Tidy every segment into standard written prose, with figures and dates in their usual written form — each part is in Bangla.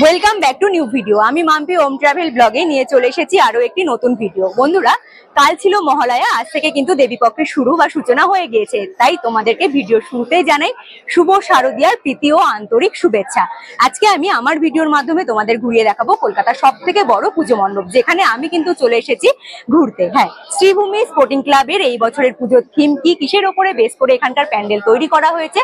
Welcome back to new video. আমি মাম্পি হোম ট্রাভেল ব্লগে নিয়ে চলে এসেছি আরো একটি নতুন ভিডিও। বন্ধুরা, কাল ছিল মহালয়া, আজ থেকে কিন্তু দেবীপক্ষের শুরু বা সূচনা হয়ে গিয়েছে। তাই তোমাদেরকে ভিডিওর শুরুতেই জানাই শুভ শারদীয়ার প্রীতি ও আন্তরিক শুভেচ্ছা। আজকে আমি আমার ভিডিওর মাধ্যমে তোমাদের ঘুরিয়ে দেখাবো কলকাতার সব থেকে বড় পুজো মণ্ডপ, যেখানে আমি কিন্তু চলে এসেছি ঘুরতে। হ্যাঁ, শ্রীভূমি স্পোর্টিং ক্লাবের এই বছরের পুজোর থিম কি, কিসের ওপরে বেস করে এখানকার প্যান্ডেল তৈরি করা হয়েছে,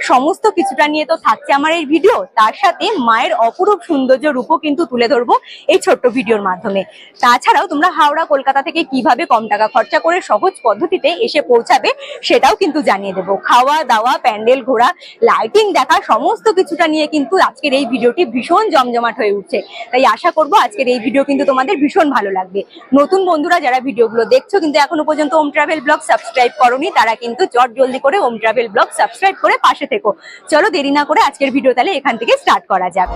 সমস্ত কিছুটা নিয়ে তো থাকছে আমার এই ভিডিও। তার সাথে মায়ের অপরূপ সৌন্দর্য রূপও কিন্তু তুলে ধরবো এই ছোট্ট ভিডিওর মাধ্যমে। তাছাড়াও তোমরা হাওড়া কলকাতা থেকে কিভাবে কম টাকা খরচা করে সহজ পদ্ধতিতে এসে পৌঁছাবে সেটাও কিন্তু জানিয়ে দেবো। খাওয়া দাওয়া, প্যান্ডেল ঘোরা, লাইটিং দেখা, সমস্ত কিছুটা নিয়ে কিন্তু আজকের এই ভিডিওটি ভীষণ জমজমাট হয়ে উঠছে। তাই আশা করবো আজকের এই ভিডিও কিন্তু তোমাদের ভীষণ ভালো লাগবে। নতুন বন্ধুরা যারা ভিডিওগুলো দেখছো কিন্তু এখনো পর্যন্ত হোম ট্রাভেল ব্লগ সাবস্ক্রাইব করোনি, তারা কিন্তু চট জলদি করে হোম ট্রাভেল ব্লগ সাবস্ক্রাইব করে পাশে থেকো। চলো দেরি না করে আজকের ভিডিও তাহলে এখান থেকে স্টার্ট করা যাক।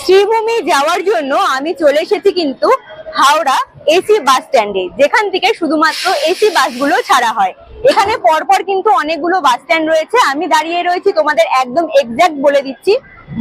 শ্রীভূমি যাওয়ার জন্য আমি চলে এসেছি কিন্তু হাওড়া এসি বাস স্ট্যান্ডে, যেখান থেকে শুধুমাত্র এসি বাসগুলো ছাড়া হয়। এখানে পরপর কিন্তু অনেকগুলো বাস স্ট্যান্ড রয়েছে। আমি দাঁড়িয়ে রয়েছি, তোমাদের একদম এক্সাক্ট বলে দিচ্ছি।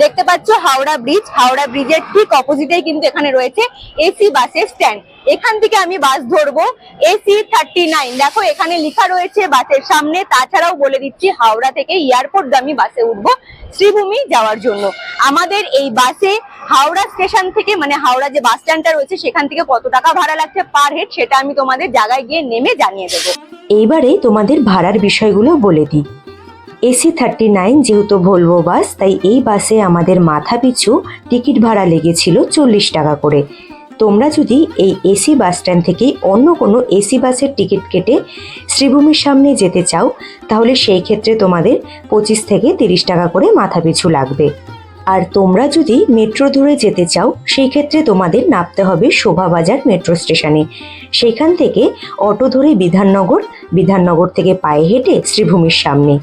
দেখতে পাচ্ছ হাওড়া ব্রিজ, হাওড়া ব্রিজের ঠিক অপোজিটেই কিন্তু এখানে রয়েছে এসি বাসের স্ট্যান্ড। এখান থেকে আমি বাস ধরবো এসি 39। দেখো এখানে লেখা রয়েছে বাসের সামনে। তাছাড়াও বলে দিচ্ছি, হাওড়া থেকে এয়ারপোর্টগামী বাসে উঠবো শ্রীভূমি যাওয়ার জন্য। আমাদের এই বাসে হাওড়া স্টেশন থেকে, মানে হাওড়া যে বাস স্ট্যান্ডটা রয়েছে সেখান থেকে কত টাকা ভাড়া লাগছে পার হেড, সেটা আমি তোমাদের জায়গায় গিয়ে নেমে জানিয়ে দেবো। এইবারে তোমাদের ভাড়ার বিষয়গুলো বলে দিই। এসি 39 যেহেতু ভলভো বাস, তাই এই বাসে আমাদের মাথা পিছু টিকিট ভাড়া লেগেছিল 40 টাকা করে। তোমরা যদি এই এসি বাস স্ট্যান্ড থেকে অন্য কোনো এসি বাসের টিকিট কেটে শ্রীভূমির সামনে যেতে চাও, তাহলে সেই ক্ষেত্রে তোমাদের 25 থেকে 30 টাকা করে মাথা পিছু লাগবে। আর তোমরা যদি মেট্রো ধরে যেতে চাও, সেই ক্ষেত্রে তোমাদের নামতে হবে শোভাবাজার মেট্রো স্টেশনে। সেখান থেকে অটো ধরে বিধাননগর, বিধাননগর থেকে পায়ে হেঁটে শ্রীভূমির সামনে।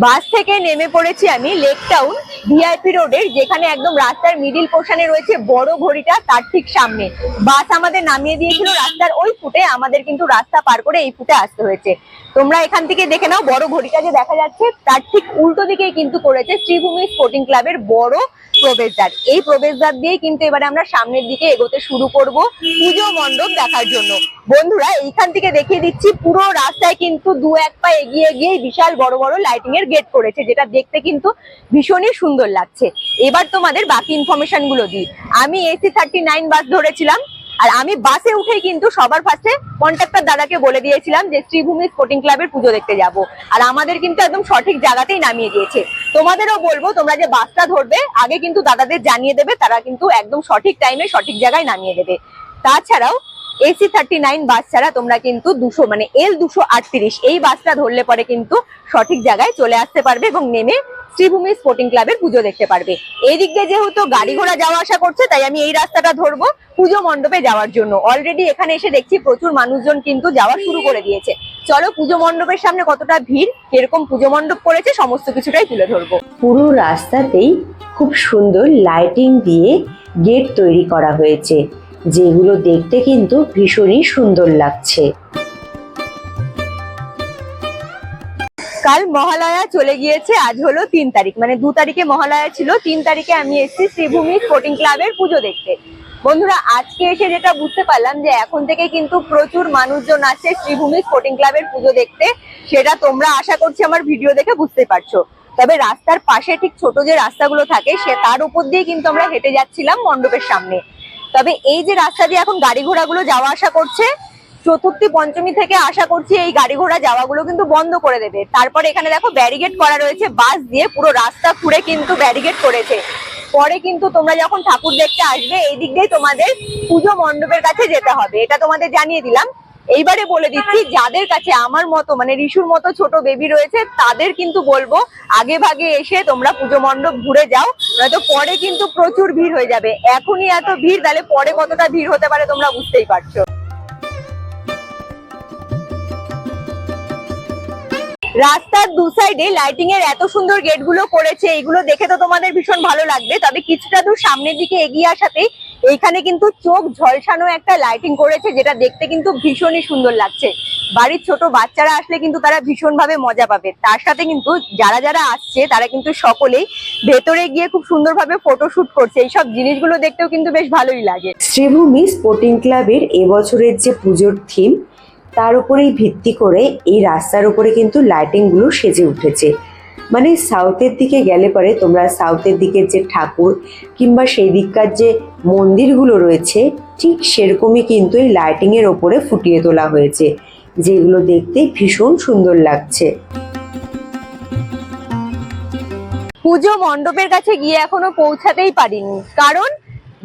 বাস থেকে নেমে পড়েছি আমি লেক টাউন ভিআইপি রোডের, যেখানে একদম রাস্তার মিডিল পোর্শনে রয়েছে বড় ঘড়িটা, তার ঠিক সামনে। বাস আমাদের নামিয়ে দিয়েছিল রাস্তার ওই ফুটে, আমাদের কিন্তু রাস্তা পার করে এই ফুটে আসতে হয়েছে। তোমরা এখান থেকে দেখে নাও, বড় ঘড়িটা যে দেখা যাচ্ছে তার ঠিক উল্টো দিকেই কিন্তু করেছে শ্রীভূমি স্পোর্টিং ক্লাবের বড় প্রবেশদ্বার। এই প্রবেশদ্বার দিয়েই কিন্তু এবারে আমরা সামনের দিকে এগোতে শুরু করব পুজো মণ্ডপ দেখার জন্য। বন্ধুরা, এইখান থেকে দেখিয়ে দিচ্ছি, পুরো রাস্তায় কিন্তু দু এক পা এগিয়ে গিয়ে বিশাল বড় বড় লাইটিং এর গেট করেছে, যেটা দেখতে কিন্তু ভীষণই সুন্দর লাগছে। এবার তোমাদের বাকি ইনফরমেশন গুলো দিই। আমি এসি 39 বাস ধরেছিলাম, আর আমি বাসে উঠেই কিন্তু সবার ফার্স্টে কন্ট্রাক্টর দাদাকে বলে দিয়েছিলাম যে শ্রীভূমি স্পোর্টিং ক্লাবের পুজো দেখতে যাব। আর আমাদের কিন্তু একদম সঠিক জায়গাতেই নামিয়ে দিয়েছে। তোমাদেরও বলবো, তোমরা যে বাসটা ধরবে আগে কিন্তু দাদাদের জানিয়ে দেবে, তারা কিন্তু একদম সঠিক টাইমে সঠিক জায়গায় নামিয়ে দেবে। তাছাড়াও এসি 39 বাস ছাড়া তোমরা কিন্তু 200 মানে L238 এই বাসটা ধরলে পরে কিন্তু সঠিক জায়গায় চলে আসতে পারবে এবং নেমে শ্রীভূমি স্পোর্টিং ক্লাবের পুজো দেখতে পারবে। এই দিক দিয়ে যেহেতু গাড়ি ঘোড়া যাওয়া আসা করছে, তাই আমি এই রাস্তাটা ধরবো পুজো মণ্ডপে যাওয়ার জন্য। অলরেডি এখানে এসে দেখছি প্রচুর মানুষজন কিন্তু যাওয়া শুরু করে দিয়েছে। চলো পুজো মণ্ডপের সামনে কতটা ভিড়, কিরকম পুজো মণ্ডপ করেছে, সমস্ত কিছুটাই তুলে ধরবো। পুরো রাস্তাতেই খুব সুন্দর লাইটিং দিয়ে গেট তৈরি করা হয়েছে, যেগুলো দেখতে কিন্তু ভীষণই সুন্দর লাগছে। কাল মহালয়া চলে গিয়েছে, আজ হলো 3 তারিখ, মানে 2 তারিখে মহালয়া ছিল, 3 তারিখে আমি এসেছি শ্রীভূমি স্পোর্টিং ক্লাবের পুজো দেখতে। বন্ধুরা, আজকে এসে যেটা বুঝতে পারলাম যে এখন থেকে কিন্তু প্রচুর মানুষজন আছে শ্রীভূমি স্পোর্টিং ক্লাবের পুজো দেখতে। সেটা তোমরা আশা করছি আমার ভিডিও দেখে বুঝতে পারছো। তবে রাস্তার পাশে ঠিক ছোট যে রাস্তাগুলো থাকে, সে তার উপর দিয়ে কিন্তু আমরা হেঁটে যাচ্ছিলাম মণ্ডপের সামনে। তবে এই যে রাস্তা দিয়ে এখন গাড়ি ঘোড়াগুলো যাওয়া আসা করছে, চতুর্থী পঞ্চমী থেকে আশা করছি এই গাড়ি ঘোড়া যাওয়াগুলো কিন্তু বন্ধ করে দেবে। তারপরে এখানে দেখো ব্যারিকেড করা রয়েছে, বাস দিয়ে পুরো রাস্তা খুঁড়ে কিন্তু ব্যারিকেড করেছে। পরে কিন্তু তোমরা যখন ঠাকুর দেখতে আসবে, এই দিক দিয়ে তোমাদের পুজো মণ্ডপের কাছে যেতে হবে, এটা তোমাদের জানিয়ে দিলাম। এইবারে বলে দিচ্ছি, যাদের কাছে আমার মতো মানে ঋষুর মতো ছোট বেবি রয়েছে, তাদের কিন্তু বলবো আগে ভাগে এসে তোমরা পুজো মণ্ডপ ঘুরে যাও, নয়তো পরে কিন্তু প্রচুর ভিড় হয়ে যাবে। এখনই এত ভিড়, তাহলে পরে কতটা ভিড় হতে পারে তোমরা বুঝতেই পারছো। রাস্তার দু সাইডে লাইটিং এর এত সুন্দর গেট গুলো করেছে, এগুলো দেখে তো তোমাদের ভীষণ ভালো লাগবে। তবে কিছুটা দূর সামনের দিকে এগিয়ে আসাতেই এইখানে কিন্তু চোখ ঝলসানো একটা লাইটিং করেছে, যেটা দেখতে কিন্তু ভীষণই সুন্দর লাগছে। বাড়ির ছোট বাচ্চারা আসলে কিন্তু তারা ভীষণ ভাবে মজা পাবে। তার সাথে কিন্তু যারা যারা আসছে তারা কিন্তু সকলেই ভেতরে গিয়ে খুব সুন্দরভাবে ফটোশুট করছে। এইসব জিনিসগুলো দেখতেও কিন্তু বেশ ভালোই লাগে। শ্রীভূমি স্পোর্টিং ক্লাবের এবছরের যে পুজোর থিম, তার উপরেই ভিত্তি করে এই রাস্তার উপরে কিন্তু লাইটিংগুলো সেজে উঠেছে। মানে সাউথের দিকে গেলে পরে তোমরা সাউথের দিকের যে ঠাকুর কিংবা সেই দিককার যে মন্দিরগুলো রয়েছে, ঠিক সেরকমই কিন্তু এই লাইটিংয়ের ওপরে ফুটিয়ে তোলা হয়েছে, যেগুলো দেখতে ভীষণ সুন্দর লাগছে। পুজো মণ্ডপের কাছে গিয়ে এখনো পৌঁছাতেই পারিনি, কারণ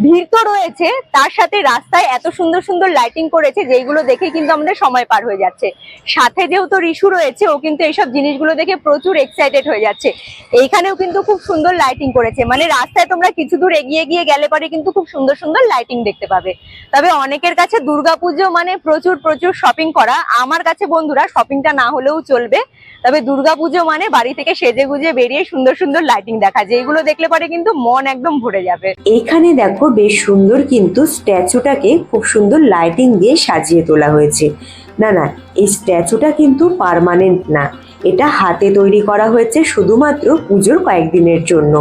ভিড় তো রয়েছে, তার সাথে রাস্তায় এত সুন্দর সুন্দর লাইটিং করেছে যেগুলো দেখে কিন্তু আমাদের সময় পার হয়ে যাচ্ছে। সাথে যেহেতু রিশু রয়েছে, ও কিন্তু এইসব জিনিসগুলো দেখে প্রচুর এক্সাইটেড হয়ে যাচ্ছে। এইখানেও কিন্তু খুব সুন্দর লাইটিং করেছে, মানে রাস্তায় তোমরা কিছু দূর এগিয়ে গিয়ে গেলে পরে কিন্তু খুব সুন্দর সুন্দর লাইটিং দেখতে পাবে। তবে অনেকের কাছে দুর্গাপুজো মানে প্রচুর প্রচুর শপিং করা, আমার কাছে বন্ধুরা শপিংটা না হলেও চলবে। তবে দুর্গাপুজো মানে বাড়ি থেকে সেজে গুজে বেরিয়ে সুন্দর সুন্দর লাইটিং দেখা, যেগুলো দেখলে পরে কিন্তু মন একদম ভরে যাবে। এইখানে দেখো বেশ সুন্দর কিন্তু স্ট্যাচুটাকে খুব সুন্দর লাইটিং দিয়ে সাজিয়ে তোলা হয়েছে। না না, এই স্ট্যাচুটা কিন্তু পার্মানেন্ট না, এটা হাতে তৈরি করা হয়েছে শুধুমাত্র পুজোর কয়েকদিনের জন্য।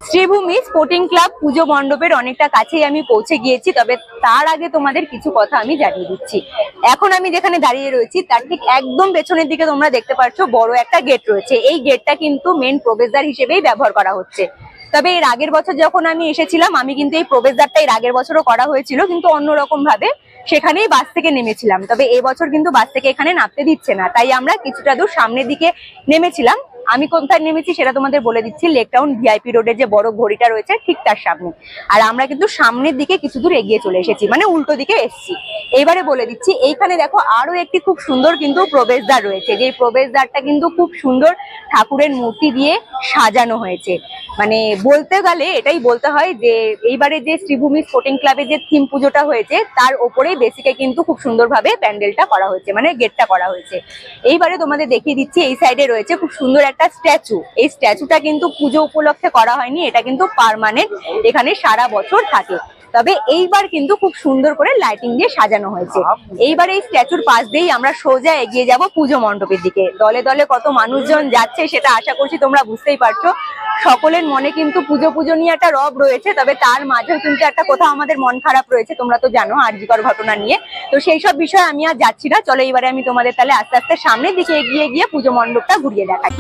শ্রীভূমি স্পোর্টিং ক্লাব পুজো মণ্ডপের অনেকটা কাছেই আমি পৌঁছে গিয়েছি। তবে তার আগে তোমাদের কিছু কথা আমি জানিয়ে দিচ্ছি। এখন আমি যেখানে দাঁড়িয়ে রয়েছি তার ঠিক একদম পেছনের দিকে তোমরা দেখতে পাচ্ছ বড় একটা গেট রয়েছে। এই গেটটা কিন্তু মেন প্রবেশদ্বার হিসেবেই ব্যবহার করা হচ্ছে। তবে এর আগের বছর যখন আমি এসেছিলাম, আমি কিন্তু এই প্রবেশদ্বারটা এর আগের বছরও করা হয়েছিল, কিন্তু অন্যরকম ভাবে সেখানেই বাস থেকে নেমেছিলাম। তবে এবছর কিন্তু বাস থেকে এখানে নামতে দিচ্ছে না, তাই আমরা কিছুটা দূর সামনের দিকে নেমেছিলাম। আমি কোথায় নেমেছি সেটা তোমাদের বলে দিচ্ছি। লেক টাউন ভিআইপি রোডের যে বড় ঘড়িটা রয়েছে ঠিক তার সামনে। আর আমরা কিন্তু সামনের দিকে কিছু দূর এগিয়ে চলে এসেছি, মানে উল্টো দিকে এসেছি। এইবারে বলে দিচ্ছি, এইখানে দেখো আরো একটি খুব সুন্দর কিন্তু প্রবেশদ্বার রয়েছে। যে প্রবেশদ্বারটা কিন্তু খুব সুন্দর ঠাকুরের মূর্তি দিয়ে সাজানো হয়েছে। মানে বলতে গেলে এটাই বলতে হয় যে এইবারে যে শ্রীভূমি স্পোর্টিং ক্লাবে যে থিম পুজোটা হয়েছে তার ওপরেই বেসিকে কিন্তু খুব সুন্দরভাবে প্যান্ডেলটা করা হয়েছে, মানে গেটটা করা হয়েছে। এইবারে তোমাদের দেখিয়ে দিচ্ছি, এই সাইডে রয়েছে খুব সুন্দর একটা স্ট্যাচু। এই স্ট্যাচুটা কিন্তু পুজো উপলক্ষে করা হয়নি, এটা কিন্তু পার্মানেন্ট, এখানে সারা বছর থাকে। তবে এইবার কিন্তু খুব সুন্দর করে লাইটিং দিয়ে সাজানো হয়েছে। এইবার এই স্ট্যাচুর পাশ দিয়েই আমরা সোজা এগিয়ে যাব পুজো মণ্ডপের দিকে। দলে দলে কত মানুষজন যাচ্ছে সেটা আশা করছি তোমরা বুঝতেই পারছো। সকলের মনে কিন্তু পুজো পুজো নিয়ে একটা রব রয়েছে, তবে তার মাঝেও কিন্তু একটা কোথাও আমাদের মন খারাপ রয়েছে, তোমরা তো জানো আরজিকর ঘটনা নিয়ে। তো সেই সব বিষয়ে আমি আর যাচ্ছি না, চলো এবারে আমি তোমাদের তাহলে আস্তে আস্তে সামনের দিকে এগিয়ে গিয়ে পুজো মণ্ডপটা ঘুরিয়ে দেখাই।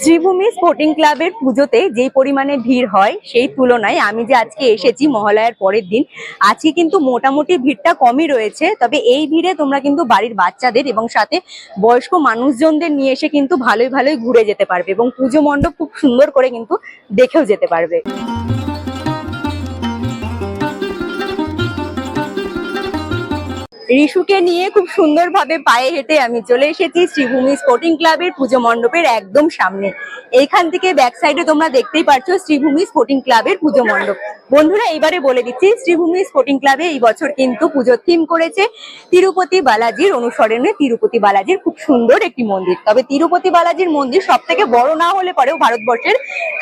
শ্রীভূমি স্পোর্টিং ক্লাবের পুজোতে যেই পরিমাণে ভিড় হয় সেই তুলনায় আমি যে আজকে এসেছি মহালয়ার পরের দিন, আজকে কিন্তু মোটামুটি ভিড়টা কমই রয়েছে। তবে এই ভিড়ে তোমরা কিন্তু বাড়ির বাচ্চাদের এবং সাথে বয়স্ক মানুষজনদের নিয়ে এসে কিন্তু ভালোই ভালোই ঘুরে যেতে পারবে এবং পুজো মণ্ডপ খুব সুন্দর করে কিন্তু দেখেও যেতে পারবে। রিশুকে নিয়ে খুব সুন্দরভাবে পায়ে হেঁটে আমি চলে এসেছি শ্রীভূমি স্পোর্টিং ক্লাবের পুজো মণ্ডপের একদম সামনে। এইখান থেকে ব্যাক সাইডে তোমরা দেখতেই পাচ্ছ শ্রীভূমি স্পোর্টিং ক্লাবের পুজো মণ্ডপ। বন্ধুরা এইবারে বলে দিচ্ছি, শ্রীভূমি স্পোর্টিং ক্লাবে এই বছর কিন্তু পুজোর থিম করেছে তিরুপতি বালাজির অনুসরণে তিরুপতি বালাজির খুব সুন্দর একটি মন্দির। তবে তিরুপতি বালাজির মন্দির সব থেকে বড় না হলে পরেও ভারতবর্ষের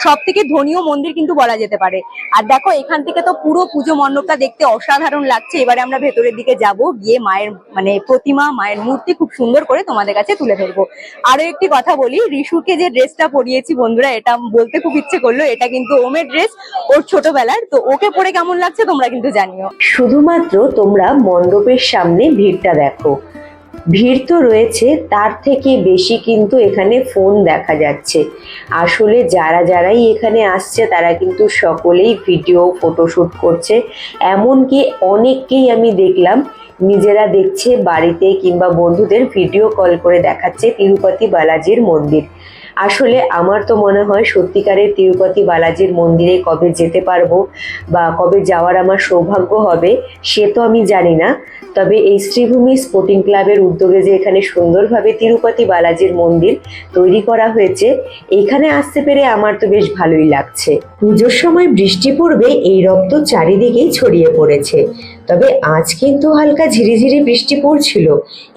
সব থেকে ধনীয় মন্দির কিন্তু বলা যেতে পারে। আর দেখো এখান থেকে তো পুরো পুজো মণ্ডপটা দেখতে অসাধারণ লাগছে। এবারে আমরা ভেতরের দিকে যাব, গিয়ে মায়ের মানে প্রতিমা, মায়ের মূর্তি খুব সুন্দর করে তোমাদের কাছে তুলে ধরবো। আরো একটি কথা বলি, রিশুকে যে ড্রেসটা পরিয়েছি বন্ধুরা, এটা বলতে খুব ইচ্ছে করলো, এটা কিন্তু ওমের ড্রেস, ওর ছোটবেলার। তো ওকে পরে কেমন লাগছে তোমরা কিন্তু জানিও। শুধুমাত্র তোমরা মণ্ডপের সামনে ভিড়টা দেখো, ভিড় তো রয়েছে, তার থেকে বেশি কিন্তু এখানে ফোন দেখা যাচ্ছে। আসলে যারাই এখানে আসছে তারা কিন্তু সকলেই ভিডিও ফটোশুট করছে। এমনকি অনেককেই আমি দেখলাম নিজেরা দেখছে বাড়িতে কিংবা বন্ধুদের ভিডিও কল করে দেখাচ্ছে তিরুপতি বালাজির মন্দির। আসলে আমার তো মনে হয় সত্যিকারের তিরুপতি বালাজির মন্দিরে কবে যেতে পারবো বা কবে যাওয়ার আমার সৌভাগ্য হবে সে তো আমি জানি না। তবে এই শ্রীভূমি স্পোর্টিং ক্লাবের উদ্যোগে যে এখানে সুন্দরভাবে তিরুপতি বালাজির মন্দির তৈরি করা হয়েছে, এখানে আসতে পেরে আমার তো বেশ ভালোই লাগছে। পুজোর সময় বৃষ্টি পড়বে এই রব তো চারিদিকেই ছড়িয়ে পড়েছে। তবে আজ কিন্তু হালকা ঝিরিঝিরি বৃষ্টি পড়ছিল।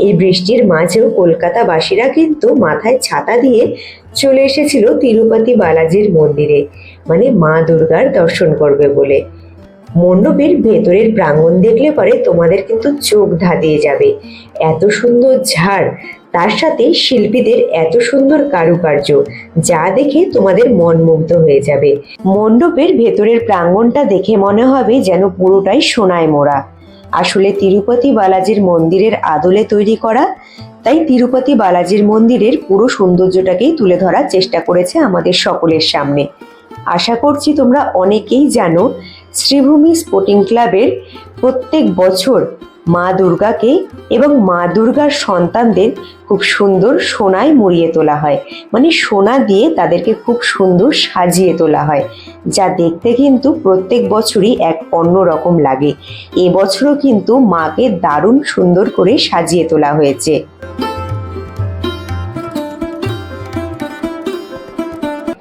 এই বৃষ্টির মাঝেও কলকাতাবাসীরা কিন্তু মাথায় ছাতা দিয়ে চলে এসেছিল তিরুপতি বালাজির মন্দিরে, মানে মা দুর্গার দর্শন করবে বলে। মণ্ডপের ভেতরের প্রাঙ্গণ দেখলে পরে তোমাদের কিন্তু চোখ ধাঁধিয়ে যাবে। এত সুন্দর ঝাড়, তার সাথে শিল্পীদের এত সুন্দর কারুকার্য, যা দেখে তোমাদের মন মুগ্ধ হয়ে যাবে। মণ্ডপের ভেতরের প্রাঙ্গণটা দেখে মনে হবে যেন পুরোটাই সোনায় মোড়া। আসলে তিরুপতি বালাজির মন্দিরের আদলে তৈরি করা, তাই তিরুপতি বালাজির মন্দিরের পুরো সৌন্দর্যটাকেই তুলে ধরার চেষ্টা করেছে আমাদের সকলের সামনে। আশা করছি তোমরা অনেকেই জানো, শ্রীভূমি স্পোর্টিং ক্লাবের প্রত্যেক বছর মা দুর্গাকে এবং মা দুর্গার সন্তানদের খুব সুন্দর সোনায় মুড়িয়ে তোলা হয়, মানে সোনা দিয়ে তাদেরকে খুব সুন্দর সাজিয়ে তোলা হয়, যা দেখতে কিন্তু প্রত্যেক বছরই এক অন্যরকম লাগে। এবছরও কিন্তু মাকে দারুণ সুন্দর করে সাজিয়ে তোলা হয়েছে।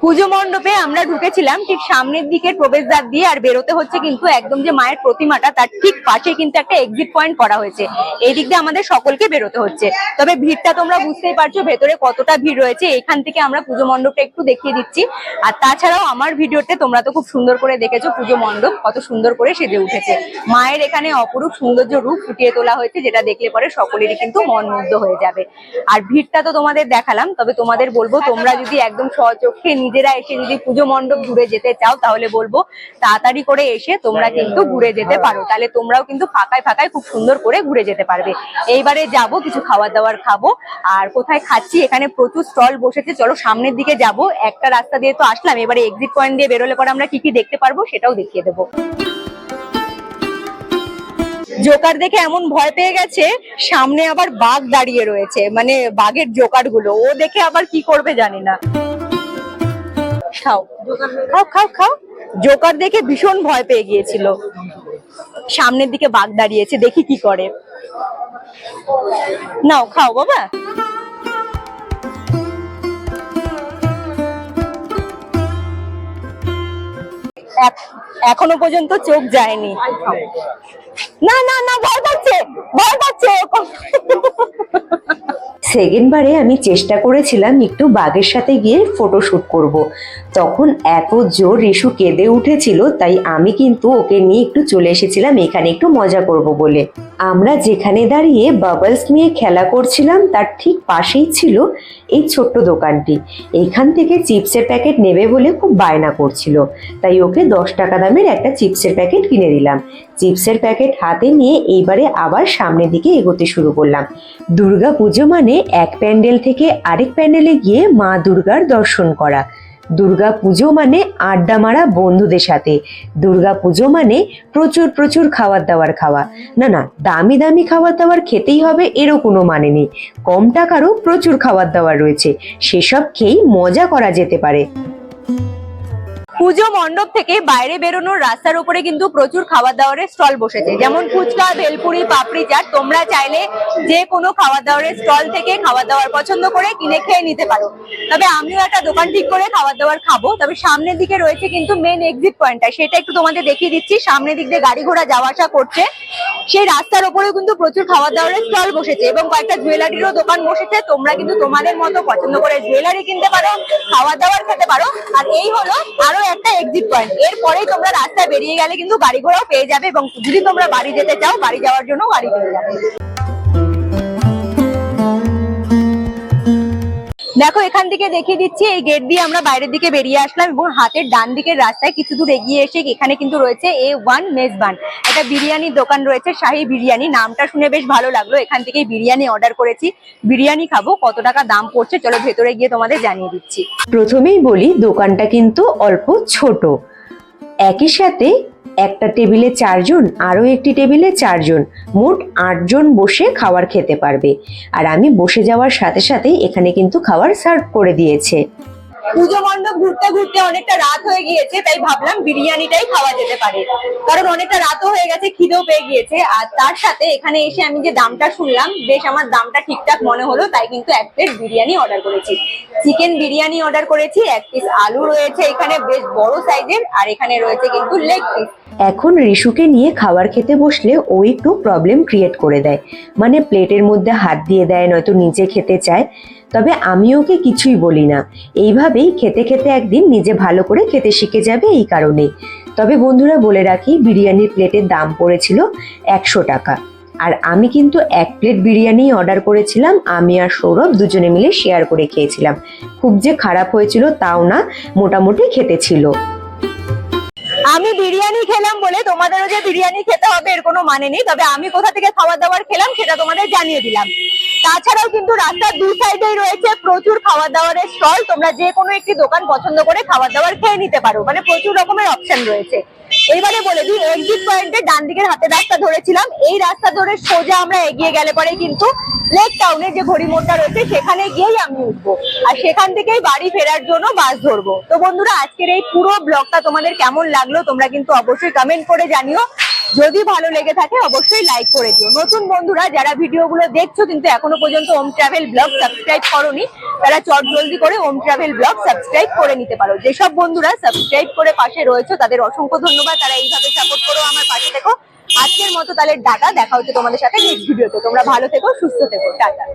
পুজো মণ্ডপে আমরা ঢুকেছিলাম ঠিক সামনের দিকের প্রবেশদ্বার দিয়ে, আর বেরোতে হচ্ছে কিন্তু একদম যে মায়ের প্রতিমাটা তার ঠিক পাশে কিন্তু একটা এক্সিট পয়েন্ট করা হয়েছে। এই দিক দিয়ে আমাদের সকলকে বেরোতে হচ্ছে। তবে ভিড়টা তোমরা বুঝতেই পারছো ভেতরে কতটা ভিড় রয়েছে। এখান থেকে আমরা পুজো মণ্ডপটা একটু দেখিয়ে দিচ্ছি। আর তাছাড়াও আমার ভিডিওতে তোমরা তো খুব সুন্দর করে দেখেছো পুজো মণ্ডপ কত সুন্দর করে সেজে উঠেছে। মায়ের এখানে অপরূপ সৌন্দর্য রূপ ফুটিয়ে তোলা হয়েছে, যেটা দেখলে পরে সকলেরই কিন্তু মন মুগ্ধ হয়ে যাবে। আর ভিড়টা তো তোমাদের দেখালাম, তবে তোমাদের বলবো তোমরা যদি একদম স্বচক্ষে নিজেরা এসে যদি পুজো মণ্ডপ ঘুরে যেতে চাও, তাহলে বলবো তাড়াতাড়ি করে এসে তোমরা কিন্তু ঘুরে যেতে পারো। তাহলে তোমরাও কিন্তু ফাঁকায় ফাঁকায় খুব সুন্দর করে ঘুরে যেতে পারবে। এইবারে যাব কিছু খাবার দাবার খাবো। আর কোথায় খাচ্ছি, এখানে প্রচুর স্টল বসেছে। চলো সামনের দিকে যাব। একটা রাস্তা দিয়ে তো আসলাম, এবারে এক্সিট পয়েন্ট দিয়ে বেরোলে পরে আমরা কি কি দেখতে পারবো সেটাও দেখিয়ে দেবো। জোকার দেখে এমন ভয় পেয়ে গেছে, সামনে আবার বাঘ দাঁড়িয়ে রয়েছে, মানে বাঘের জোকার গুলো। ও দেখে আবার কি করবে জানি না। খাও খাও খাও খাও। জোকার দেখে ভীষণ ভয় পেয়ে গিয়েছিল। সামনের দিকে বাঘ দাঁড়িয়েছে, দেখি কি করে। নাও খাও বাবা। এখনো পর্যন্ত চোখ যায়নি। না না না, ভয় পাচ্ছে, ভয় পাচ্ছে। সেকেন্ডবারে আমি চেষ্টা করেছিলাম একটু বাঘের সাথে গিয়ে ফটোশুট করব। তখন এত জোর রিশু কেঁদে উঠেছিল, তাই আমি কিন্তু ওকে নিয়ে একটু চলে এসেছিলাম এখানে একটু মজা করব বলে। আমরা যেখানে দাঁড়িয়ে বাবলস নিয়ে খেলা করছিলাম তার ঠিক পাশেই ছিল এই ছোট্ট দোকানটি। এইখান থেকে চিপসের প্যাকেট নেবে বলে খুব বায়না করছিল, তাই ওকে 10 টাকা দামের একটা চিপসের প্যাকেট কিনে দিলাম। চিপসের প্যাকেট হাতে নিয়ে এইবারে আবার সামনের দিকে এগোতে শুরু করলাম। দুর্গা পুজো মানে এক প্যান্ডেল থেকে আরেক প্যান্ডেলে গিয়ে মা দুর্গার দর্শন করা। দুর্গা পুজো মানে আড্ডা মারা বন্ধুদের সাথে। দুর্গা পুজো মানে প্রচুর প্রচুর খাবার দাবার খাওয়া। না না, দামি দামি খাবার দাবার খেতেই হবে এরও কোনো মানে নেই। কম টাকারও প্রচুর খাবার দাবার রয়েছে, সেসব খেয়েই মজা করা যেতে পারে। পুজো মণ্ডপ থেকে বাইরে বেরোনোর রাস্তার উপরে কিন্তু প্রচুর খাবার দাবারের স্টল বসেছে, যেমন ফুচকা, ভেলপুরি, পাপড়ি চাট। তোমরা চাইলে যে কোনো খাবার দাবারের স্টল থেকে খাবার দাবার পছন্দ করে কিনে খেয়ে নিতে পারো। তবে আমিও একটা দোকান ঠিক করে খাবার দাবার খাবো। তবে সামনের দিকে রয়েছে কিন্তু মেন এক্সিট পয়েন্টটা, সেটা একটু তোমাদের দেখিয়ে দিচ্ছি। সামনের দিক দিয়ে গাড়ি ঘোড়া যাওয়া আসা করছে, সেই রাস্তার উপরেও কিন্তু প্রচুর খাবার দাবারের স্টল বসেছে এবং কয়েকটা জুয়েলারিরও দোকান বসেছে। তোমরা কিন্তু তোমাদের মতো পছন্দ করে জুয়েলারি কিনতে পারো, খাবার দাবার খেতে পারো। আর এই হলো আরো একটা এক্সিট পয়েন্ট। এরপরেই তোমরা রাস্তায় বেরিয়ে গেলে কিন্তু গাড়ি ঘোড়াও পেয়ে যাবে, এবং যদি তোমরা বাড়ি যেতে চাও বাড়ি যাওয়ার জন্য গাড়ি পেয়ে যাবে। দেখো এখান থেকে দেখিয়ে দিচ্ছি, এই গেট দিয়ে আমরা বাইরের দিকে বেরিয়ে আসলাম এবং হাতের ডান দিকের রাস্তায় কিছু দূর এগিয়ে এসে এখানে কিন্তু রয়েছে A1 মেজবান। একটা বিরিয়ানির দোকান রয়েছে, শাহী বিরিয়ানি। নামটা শুনে বেশ ভালো লাগলো। এখান থেকে বিরিয়ানি অর্ডার করেছি, বিরিয়ানি খাবো। কত টাকা দাম পড়ছে চলো ভেতরে গিয়ে তোমাদের জানিয়ে দিচ্ছি। প্রথমেই বলি, দোকানটা কিন্তু অল্প ছোট। একই সাথে একটা টেবিলে 4 জন, আরো একটি টেবিলে 4 জন, মোট 8 জন বসে খাবার খেতে পারবে। আর আমি বসে যাওয়ার সাথে সাথে এখানে কিন্তু খাবার সার্ভ করে দিয়েছে। পুজো মণ্ডপ ঘুরতে ঘুরতে অনেকটা রাত হয়ে গিয়েছে, তাই ভাবলাম বিরিয়ানিটাই খাওয়া যেতে পারে, কারণ অনেকটা রাতও হয়ে গেছে, খিদেও পেয়ে গিয়েছে। আর তার সাথে এখানে এসে আমি যে দামটা শুনলাম, বেশ আমার দামটা ঠিকঠাক মনে হলো, তাই কিন্তু 1 প্লেট বিরিয়ানি অর্ডার করেছি। চিকেন বিরিয়ানি অর্ডার করেছি, 1 পিস আলু রয়েছে এখানে বেশ বড় সাইজের, আর এখানে রয়েছে কিন্তু লেগ পিস। এখন রিশুকে নিয়ে খাবার খেতে বসলে ও একটু প্রবলেম ক্রিয়েট করে দেয়, মানে প্লেটের মধ্যে হাত দিয়ে দেয়, নয়তো নিজে খেতে চায়। তবে আমি ওকে কিছুই বলি না, এইভাবেই খেতে খেতে একদিন নিজে ভালো করে খেতে শিখে যাবে এই কারণে। তবে বন্ধুরা বলে রাখি, বিরিয়ানির প্লেটের দাম পড়েছিল 100 টাকা, আর আমি কিন্তু 1 প্লেট বিরিয়ানি অর্ডার করেছিলাম। আমি আর সৌরভ দুজনে মিলে শেয়ার করে খেয়েছিলাম। খুব যে খারাপ হয়েছিল তাও না, মোটামুটি খেতে ছিল। আমি বিরিয়ানি খেলাম বলে তোমাদেরও যে বিরিয়ানি খেতে হবে এর কোনো মানে নেই, তবে আমি কোথা থেকে খাবার দাবার খেলাম সেটা তোমাদের জানিয়ে দিলাম। তাছাড়াও কিন্তু রাস্তার 2 সাইডেই রয়েছে প্রচুর খাবার দাবারের স্টল, তোমরা যে কোনো একটি দোকান পছন্দ করে খাবার দাবার খেয়ে নিতে পারো, মানে প্রচুর রকমের অপশন রয়েছে। এইবারে বলে দিই, এক্সিট পয়েন্টের ডান দিকের হাতে রাস্তা ধরেছিলাম, এই রাস্তা ধরে সোজা আমরা এগিয়ে গেলে পরে কিন্তু লেক টাউনের যে ঘড়ি মোড়টা রয়েছে সেখানে গিয়েই আমি উঠবো, আর সেখান থেকেই বাড়ি ফেরার জন্য বাস ধরবো। তো বন্ধুরা, আজকের এই পুরো ব্লগটা তোমাদের কেমন লাগলো তোমরা কিন্তু অবশ্যই কমেন্ট করে জানিও। যদি ভালো লেগে থাকে অবশ্যই লাইক করে দিও। নতুন বন্ধুরা যারা ভিডিওগুলো দেখছো কিন্তু এখনো পর্যন্ত ওম ট্রাভেল ব্লগ সাবস্ক্রাইব করোনি, তারা চট জলদি করে ওম ট্রাভেল ব্লগ সাবস্ক্রাইব করে নিতে পারো। যেসব বন্ধুরা সাবস্ক্রাইব করে পাশে রয়েছে তাদের অসংখ্য ধন্যবাদ, তারা এইভাবে সাপোর্ট করো, আমার পাশে থেকো। আজকের মতো তাহলে টাটা, দেখা হচ্ছে তোমাদের সাথে নেক্সট ভিডিওতে। তোমরা ভালো থেকো, সুস্থ থেকো, টাটা।